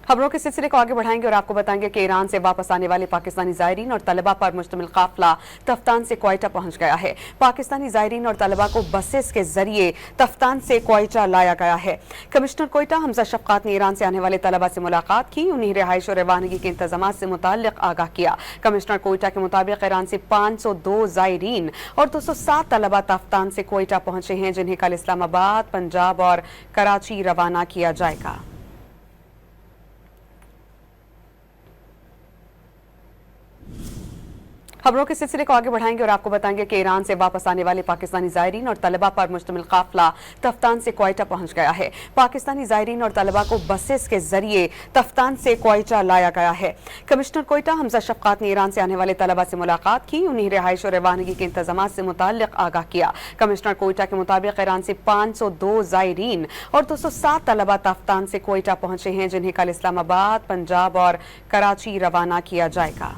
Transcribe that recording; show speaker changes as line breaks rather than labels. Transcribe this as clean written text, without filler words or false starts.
खबरों के सिलसिले को आगे बढ़ाएंगे और आपको बताएंगे कि ईरान से वापस आने वाले पाकिस्तानी ज़ायरीन और तलबा पर मुश्तमिल काफिला तफ्तान से क्वेटा पहुंच गया है। पाकिस्तानी ज़ायरीन और तलबा को बसेस के जरिए तफ्तान से क्वेटा लाया गया है। कमिश्नर क्वेटा हमजा शफकात ने ईरान से आने वाले तलबा से मुलाकात की, उन्हें रिहाइश और रवानगी के इंतजाम से मुताल्लिक आगाह किया। कमिश्नर क्वेटा के मुताबिक ईरान से 502 ज़ायरीन और 207 तलबा तफ्तान से क्वेटा पहुंचे हैं, जिन्हें कल इस्लामाबाद, पंजाब और कराची रवाना किया जाएगा। खबरों के सिलसिले को आगे बढ़ाएंगे और आपको बताएंगे कि ईरान से वापस आने वाले पाकिस्तानी ज़ायरीन और तलबा पर मुश्तमिल काफिला तफ्तान से क्वेटा पहुंच गया है। पाकिस्तानी ज़ायरीन और तलबा को बसेस के जरिए तफ्तान से क्वेटा लाया गया है। कमिश्नर क्वेटा हमजा शफकात ने ईरान से आने वाले तलबा से मुलाकात की, उन्हें रिहाइश और रवानगी के इंतजाम से मुताल्लिक आगाह किया। कमिश्नर क्वेटा के मुताबिक ईरान से 502 ज़ायरीन और 207 तलबा तफ्तान से क्वेटा पहुंचे हैं, जिन्हें कल इस्लामाबाद, पंजाब और कराची रवाना किया जाएगा।